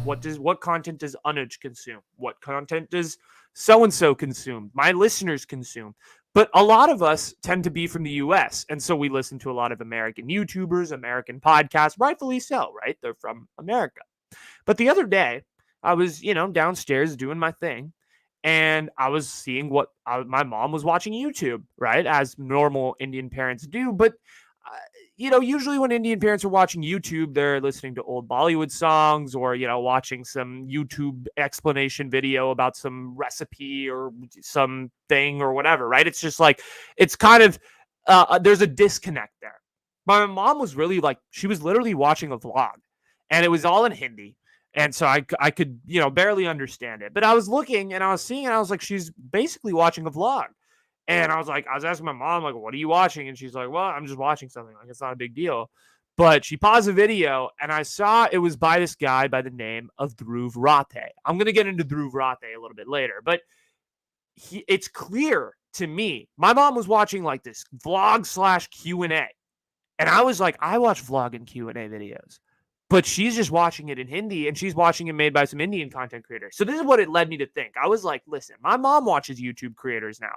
What content does Anuj consume? What content does so-and-so consume? My listeners consume. But a lot of us tend to be from the US. And so we listen to a lot of American YouTubers, American podcasts, rightfully so, right? They're from America. But the other day, I was, downstairs doing my thing, and I was seeing what my mom was watching YouTube, right? As normal Indian parents do. But, usually when Indian parents are watching YouTube, they're listening to old Bollywood songs or, watching some YouTube explanation video about some recipe or some thing or whatever, right? It's just like, it's kind of, there's a disconnect there. My mom was really like, she was literally watching a vlog, and it was all in Hindi. And so I could, barely understand it. But I was looking and I was seeing, and I was like, she's basically watching a vlog. And I was asking my mom, like, what are you watching? And she's like, well, I'm just watching something. Like, it's not a big deal. But she paused the video, and I saw it was by this guy by the name of vrothe. I'm going to get into vrothe a little bit later. But it's clear to me, my mom was watching like this vlog / Q&A. And I was like, I watch vlog and Q&A videos. But she's just watching it in Hindi, and she's watching it made by some Indian content creators. So this is what it led me to think. I was like, listen, my mom watches YouTube creators now.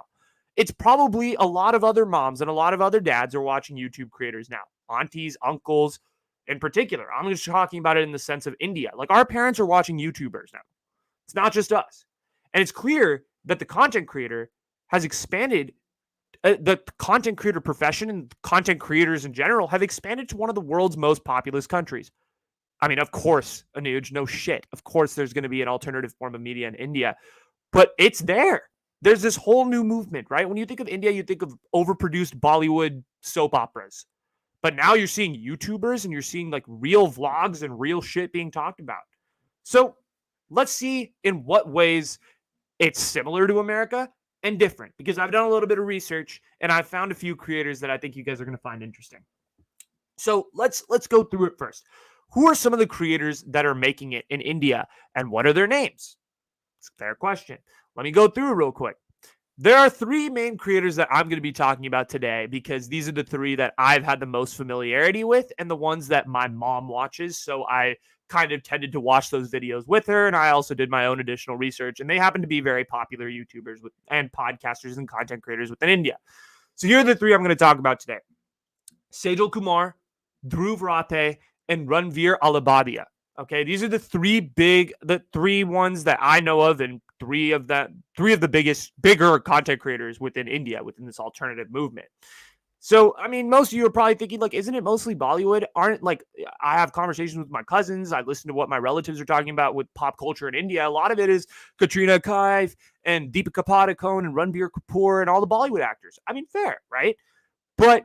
It's probably a lot of other moms and a lot of other dads are watching YouTube creators now. Aunties, uncles, in particular. I'm just talking about it in the sense of India. Like, our parents are watching YouTubers now. It's not just us. And it's clear that the content creator has expanded. The content creator profession and content creators in general have expanded to one of the world's most populous countries. I mean, of course, Anuj, no shit. Of course, there's going to be an alternative form of media in India, but it's there. There's this whole new movement, right? When you think of India, you think of overproduced Bollywood soap operas. But now you're seeing YouTubers and you're seeing like real vlogs and real shit being talked about. So let's see in what ways it's similar to America and different, because I've done a little bit of research and I've found a few creators that I think you guys are going to find interesting. So let's go through it first. Who are some of the creators that are making it in India, and what are their names? It's a fair question. Let me go through it real quick. There are 3 main creators that I'm going to be talking about today, because these are the 3 that I've had the most familiarity with and the ones that my mom watches. So I kind of tended to watch those videos with her, and I also did my own additional research, and they happen to be very popular YouTubers and podcasters and content creators within India. So here are the 3 I'm going to talk about today. Sejal Kumar, vrothe, and Ranveer Alabadia. Okay, these are the 3 ones that I know of, and 3 of the bigger content creators within India, within this alternative movement. So, I mean, most of you are probably thinking, like, isn't it mostly Bollywood? I have conversations with my cousins. I listen to what my relatives are talking about with pop culture in India. A lot of it is Katrina Kaif and Deepika Padukone and Ranbir Kapoor and all the Bollywood actors. I mean, fair, right? But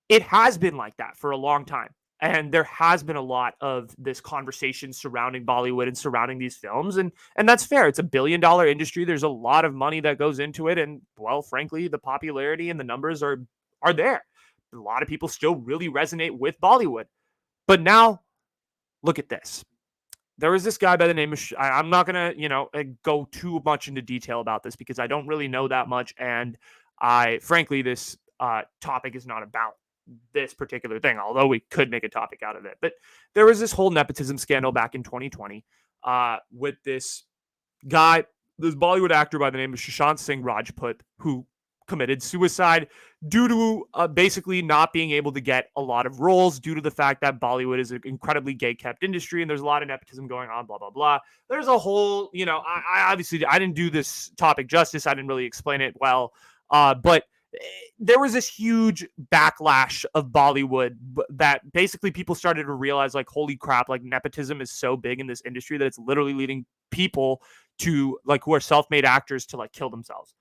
it has been like that for a long time. And there has been a lot of this conversation surrounding Bollywood and surrounding these films. And that's fair. It's $1 billion industry. There's a lot of money that goes into it. And, well, frankly, the popularity and the numbers are there. A lot of people still really resonate with Bollywood. But now, look at this. There was this guy by the name of, I'm not going to, go too much into detail about this because I don't really know that much. And frankly, this topic is not about this particular thing, although we could make a topic out of it. But there was this whole nepotism scandal back in 2020 with this guy, this Bollywood actor by the name of Sushant Singh Rajput, who committed suicide due to basically not being able to get a lot of roles due to the fact that Bollywood is an incredibly gay-kept industry and there's a lot of nepotism going on, blah, blah, blah. There's a whole, I obviously, I didn't do this topic justice. I didn't really explain it well, but there was this huge backlash of Bollywood that basically people started to realize, like, holy crap, like, nepotism is so big in this industry that it's literally leading people to, like, who are self-made actors to, like, kill themselves.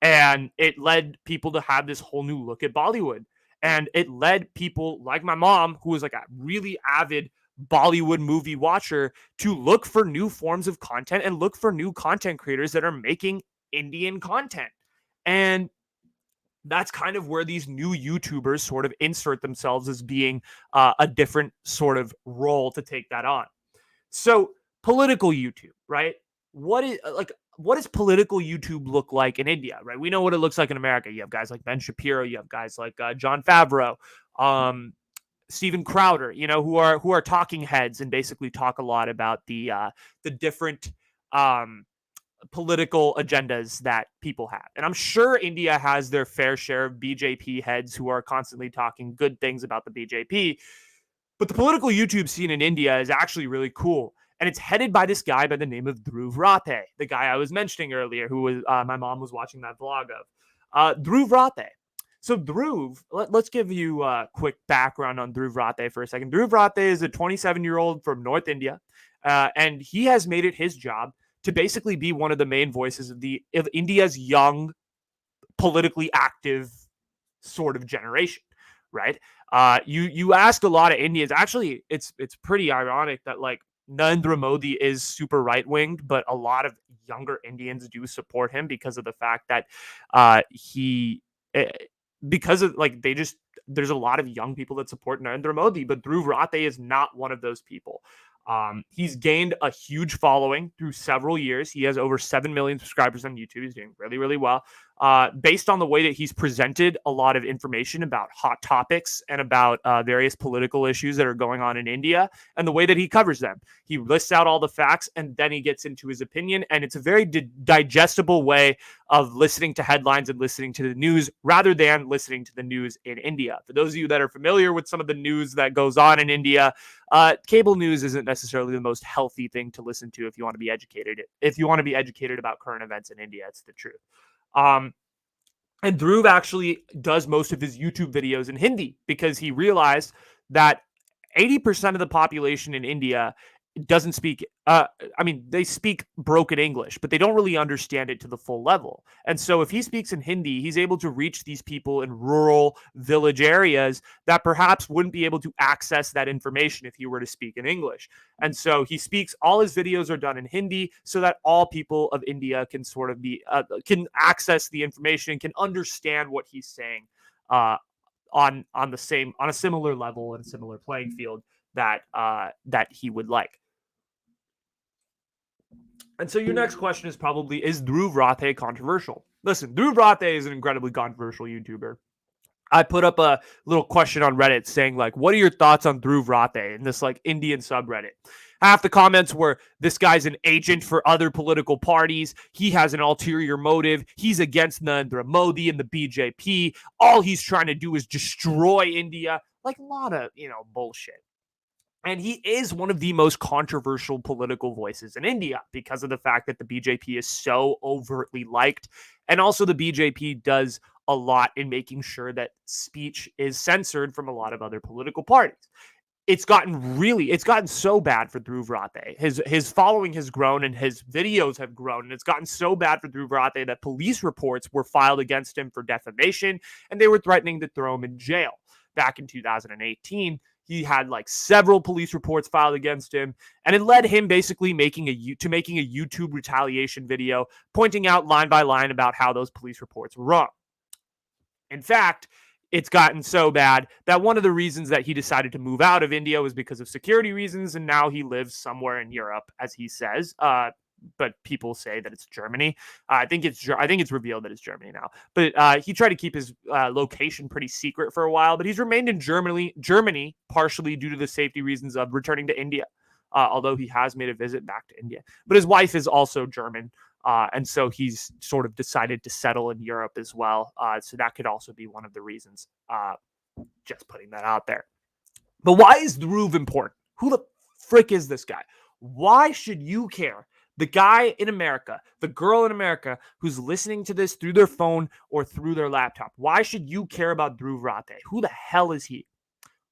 And it led people to have this whole new look at Bollywood. And it led people like my mom, who was like a really avid Bollywood movie watcher, to look for new forms of content and look for new content creators that are making Indian content. And that's kind of where these new YouTubers sort of insert themselves as being a different sort of role to take that on. So political YouTube, right? What does political YouTube look like in India, right? We know what it looks like in America. You have guys like Ben Shapiro. You have guys like John Favreau. Steven Crowder, who are talking heads and basically talk a lot about the different um, political agendas that people have. And I'm sure India has their fair share of BJP heads who are constantly talking good things about the BJP. But the political YouTube scene in India is actually really cool. And it's headed by this guy by the name of vrothe, the guy I was mentioning earlier, who was my mom was watching that vlog of. Vrothe. So let's give you a quick background on vrothe for a second. Vrothe is a 27-year-old from North India, and he has made it his job to basically be one of the main voices of India's young, politically active sort of generation, right? You ask a lot of Indians. Actually, it's pretty ironic that like Narendra Modi is super right winged, but a lot of younger Indians do support him because of the fact that he eh, because of like they just there's a lot of young people that support Narendra Modi, but Dhruv Rathe is not one of those people. He's gained a huge following through several years. He has over 7 million subscribers on YouTube. He's doing really, really well. Based on the way that he's presented a lot of information about hot topics and about various political issues that are going on in India and the way that he covers them. He lists out all the facts and then he gets into his opinion. And it's a very digestible way of listening to headlines and listening to the news rather than listening to the news in India. For those of you that are familiar with some of the news that goes on in India, cable news isn't necessarily the most healthy thing to listen to if you want to be educated. If you want to be educated about current events in India, it's the truth. And Dhruv actually does most of his YouTube videos in Hindi because he realized that 80% of the population in India doesn't speak they speak broken English, but they don't really understand it to the full level. And so if he speaks in Hindi, he's able to reach these people in rural village areas that perhaps wouldn't be able to access that information if he were to speak in English. And so he speaks, all his videos are done in Hindi so that all people of India can sort of be can access the information, can understand what he's saying on a similar level and a similar playing field that he would like. And so your next question is probably, is Dhruv Rathe controversial? Listen, Dhruv Rathe is an incredibly controversial YouTuber. I put up a little question on Reddit saying, like, what are your thoughts on Dhruv Rathe in this, like, Indian subreddit? Half the comments were, this guy's an agent for other political parties. He has an ulterior motive. He's against Narendra Modi and the BJP. All he's trying to do is destroy India. Like, a lot of, bullshit. And he is one of the most controversial political voices in India because of the fact that the BJP is so overtly liked. And also the BJP does a lot in making sure that speech is censored from a lot of other political parties. It's gotten so bad for Dhruv Rathe. His following has grown and his videos have grown. And it's gotten so bad for Dhruv Rathe that police reports were filed against him for defamation and they were threatening to throw him in jail. Back in 2018, he had like several police reports filed against him, and it led him basically making a YouTube retaliation video, pointing out line by line about how those police reports were wrong. In fact, it's gotten so bad that one of the reasons that he decided to move out of India was because of security reasons, and now he lives somewhere in Europe, as he says. But people say that it's Germany. I think it's revealed that it's Germany now. But he tried to keep his location pretty secret for a while. But he's remained in Germany partially due to the safety reasons of returning to India. Although he has made a visit back to India. But his wife is also German. And so he's sort of decided to settle in Europe as well. So that could also be one of the reasons. Just putting that out there. But why is Dhruv important? Who the frick is this guy? Why should you care? The guy in America, the girl in America who's listening to this through their phone or through their laptop. Why should you care about Dhruv Rathe? Who the hell is he?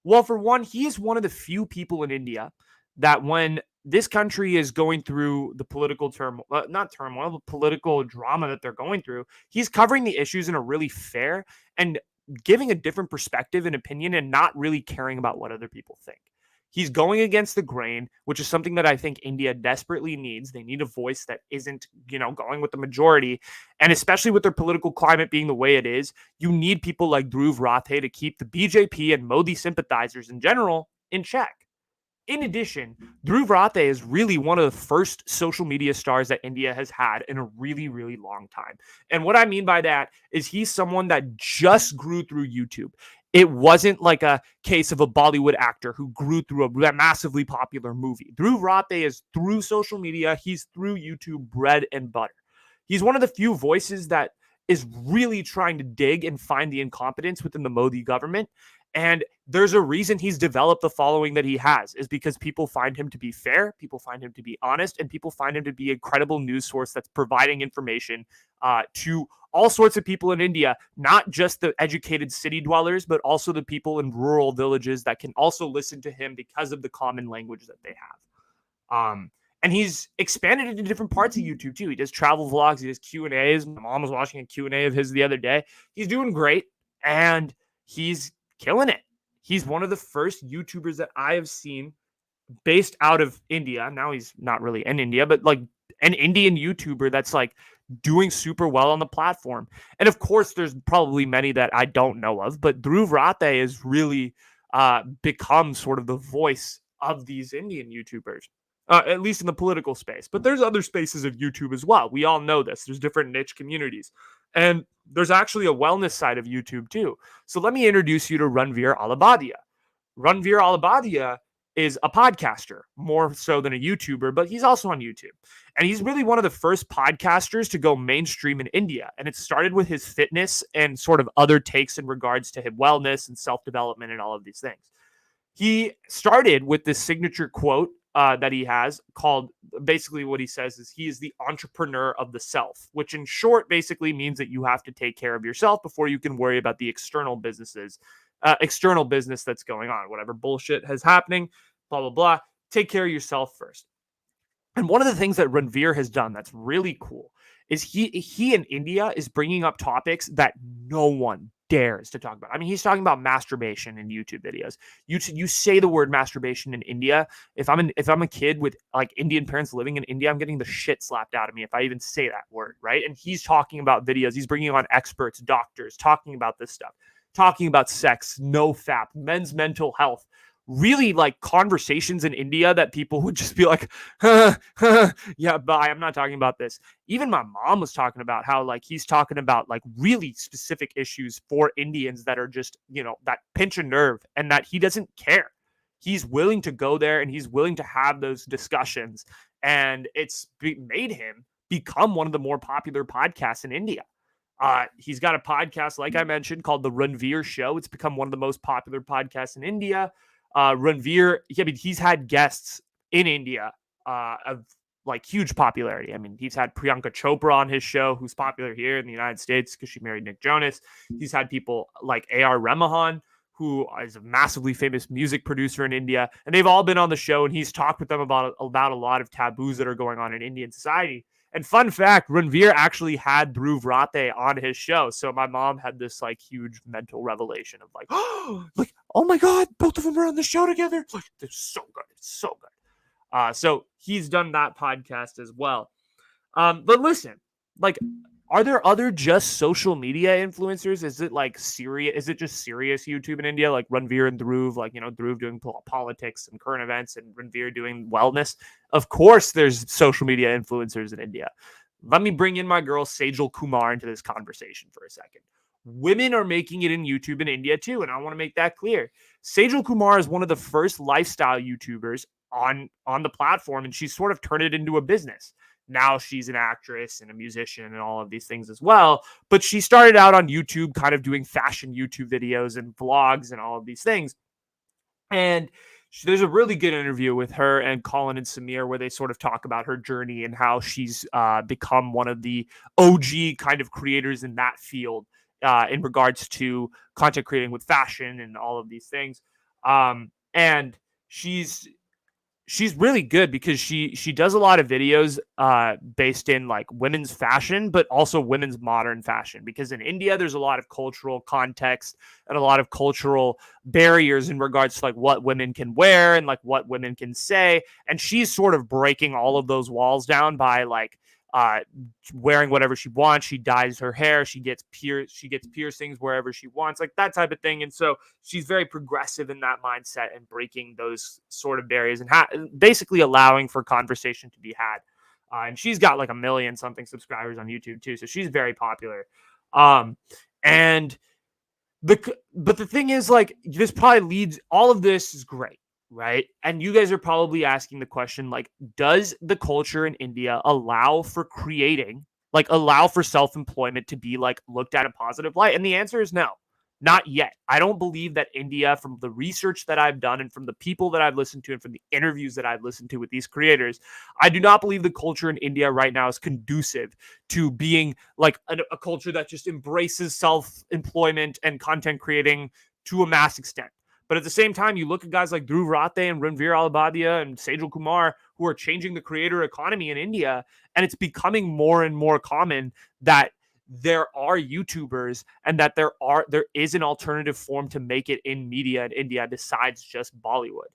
Well, for one, he is one of the few people in India that when this country is going through the political the political drama that they're going through, he's covering the issues in a really fair and giving a different perspective and opinion and not really caring about what other people think. He's going against the grain, which is something that I think India desperately needs. They need a voice that isn't, going with the majority. And especially with their political climate being the way it is, you need people like Dhruv Rathe to keep the BJP and Modi sympathizers in general in check. In addition, Dhruv Rathe is really one of the first social media stars that India has had in a really, really long time. And what I mean by that is he's someone that just grew through YouTube. It wasn't like a case of a Bollywood actor who grew through a massively popular movie. Dhruv Rathe is through social media, he's through YouTube, bread and butter. He's one of the few voices that is really trying to dig and find the incompetence within the Modi government. And there's a reason he's developed the following that he has, is because people find him to be fair, people find him to be honest, and people find him to be a credible news source that's providing information to all sorts of people in India, not just the educated city dwellers, but also the people in rural villages that can also listen to him because of the common language that they have. And he's expanded into different parts of YouTube too. He does travel vlogs, he does Q&As. My mom was watching a Q&A of his the other day. He's doing great and he's killing it. He's one of the first YouTubers that I have seen based out of India. Now he's not really in India, but like an Indian YouTuber that's like doing super well on the platform. And of course, there's probably many that I don't know of, but Dhruv Rathe has really become sort of the voice of these Indian YouTubers. At least in the political space. But there's other spaces of YouTube as well. We all know this. There's different niche communities. And there's actually a wellness side of YouTube too. So let me introduce you to Ranveer Alabadia. Ranveer Alabadia is a podcaster, more so than a YouTuber, but he's also on YouTube. And he's really one of the first podcasters to go mainstream in India. And it started with his fitness and sort of other takes in regards to his wellness and self development and all of these things. He started with this signature quote that he has called, basically what he says is he is the entrepreneur of the self, which in short basically means that you have to take care of yourself before you can worry about the external business that's going on, whatever bullshit has happening, blah, blah, blah. Take care of yourself first. And one of the things that Ranveer has done that's really cool is he in India is bringing up topics that no one dares to talk about. I mean, he's talking about masturbation in YouTube videos. You say the word masturbation in India. If I'm a kid with like Indian parents living in India, I'm getting the shit slapped out of me if I even say that word, right? And he's talking about videos. He's bringing on experts, doctors, talking about this stuff, talking about sex, no fap, men's mental health, really like conversations in India that people would just be like, yeah, bye. I'm not talking about this. Even my mom was talking about how like he's talking about like really specific issues for Indians that are just, that pinch a nerve and that he doesn't care. He's willing to go there and he's willing to have those discussions. And it's made him become one of the more popular podcasts in India. He's got a podcast, like I mentioned, called The Ranveer Show. It's become one of the most popular podcasts in India. Ranveer, he's had guests in India of like huge popularity. I mean, he's had Priyanka Chopra on his show, who's popular here in the United States because she married Nick Jonas. He's had people like A.R. Rehman, who is a massively famous music producer in India, and they've all been on the show, and he's talked with them about a lot of taboos that are going on in Indian society. And fun fact, Ranveer actually had Dhruv Rathe on his show. So my mom had this like huge mental revelation of like, oh my God, both of them are on the show together. Like, it's so good. It's so good. So he's done that podcast as well. But listen, like, are there other just social media influencers? Is it like serious? Is it just serious YouTube in India, like Ranveer and Dhruv, like, Dhruv doing politics and current events and Ranveer doing wellness? Of course, there's social media influencers in India. Let me bring in my girl Sejal Kumar into this conversation for a second. Women are making it in YouTube in India too, and I want to make that clear. Sejal Kumar is one of the first lifestyle YouTubers on the platform, and she's sort of turned it into a business. Now she's an actress and a musician and all of these things as well. But she started out on YouTube kind of doing fashion YouTube videos and vlogs and all of these things. And there's a really good interview with her and Colin and Samir where they sort of talk about her journey and how she's become one of the OG kind of creators in that field in regards to content creating with fashion and all of these things. And she's really good because she does a lot of videos based in like women's fashion, but also women's modern fashion, because in India there's a lot of cultural context and a lot of cultural barriers in regards to like what women can wear and like what women can say, and she's sort of breaking all of those walls down by like wearing whatever she wants. She dyes her hair, she gets piercings wherever she wants, like that type of thing. And so she's very progressive in that mindset and breaking those sort of barriers and basically allowing for conversation to be had. And she's got like 1 million something subscribers on YouTube too, so she's very popular. And But the thing is, like, this probably leads, all of this is great, right? And you guys are probably asking the question, like, does the culture in India allow for creating, like, allow for self-employment to be, like, looked at in a positive light? And the answer is no. Not yet. I don't believe that India, from the research that I've done and from the people that I've listened to and from the interviews that I've listened to with these creators, I do not believe the culture in India right now is conducive to being like a culture that just embraces self-employment and content creating to a mass extent. But at the same time, you look at guys like vrothe and Ranveer Alabadia and Sejal Kumar, who are changing the creator economy in India, and it's becoming more and more common that there are YouTubers and that there is an alternative form to make it in media in India besides just Bollywood.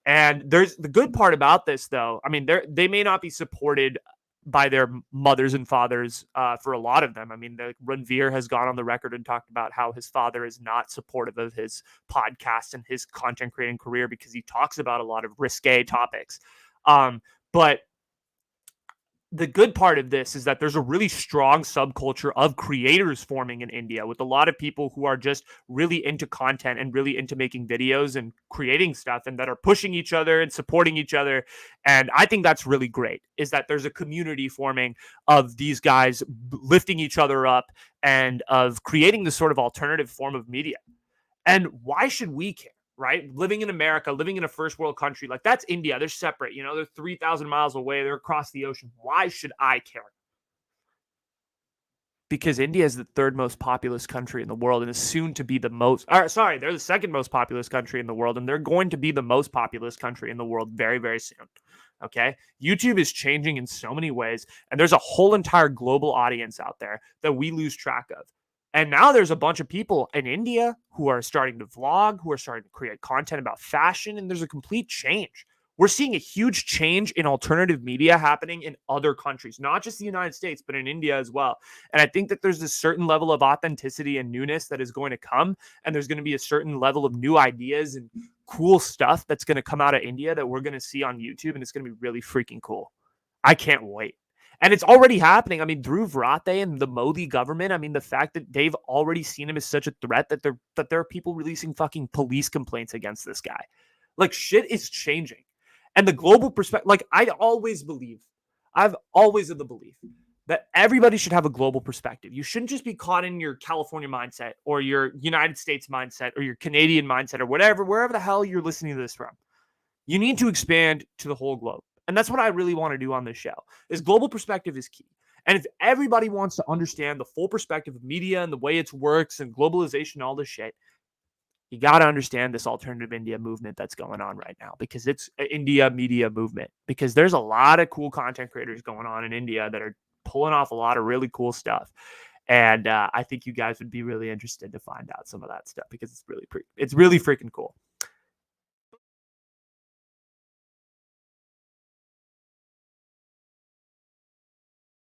And there's the good part about this, though. I mean, they may not be supported by their mothers and fathers for a lot of them. I mean, Ranveer has gone on the record and talked about how his father is not supportive of his podcast and his content creating career because he talks about a lot of risque topics. But the good part of this is that there's a really strong subculture of creators forming in India with a lot of people who are just really into content and really into making videos and creating stuff and that are pushing each other and supporting each other. And I think that's really great, is that there's a community forming of these guys lifting each other up and of creating this sort of alternative form of media. And why should we care? Right? Living in America, living in a first world country, like that's India. They're separate. You know, they're 3,000 miles away. They're across the ocean. Why should I care? Because India is the third most populous country in the world and is soon to be the most, or sorry, they're the second most populous country in the world, and they're going to be the most populous country in the world very, very soon. Okay. YouTube is changing in so many ways, and there's a whole entire global audience out there that we lose track of. And now there's a bunch of people in India who are starting to vlog, who are starting to create content about fashion, and there's a complete change. We're seeing a huge change in alternative media happening in other countries, not just the United States, but in India as well. And I think that there's a certain level of authenticity and newness that is going to come. And there's going to be a certain level of new ideas and cool stuff that's going to come out of India that we're going to see on YouTube. And it's going to be really freaking cool. I can't wait. And it's already happening. I mean, Dhruv Rathe and the Modi government, I mean, the fact that they've already seen him as such a threat that there are people releasing fucking police complaints against this guy. Like, shit is changing. And the global perspective, like, I've always had the belief that everybody should have a global perspective. You shouldn't just be caught in your California mindset or your United States mindset or your Canadian mindset or whatever, wherever the hell you're listening to this from. You need to expand to the whole globe. And that's what I really want to do on this show. Is global perspective is key. And if everybody wants to understand the full perspective of media and the way it works and globalization and all this shit, you got to understand this alternative India movement that's going on right now, because it's an India media movement, because there's a lot of cool content creators going on in India that are pulling off a lot of really cool stuff. And I think you guys would be really interested to find out some of that stuff, because it's really freaking cool.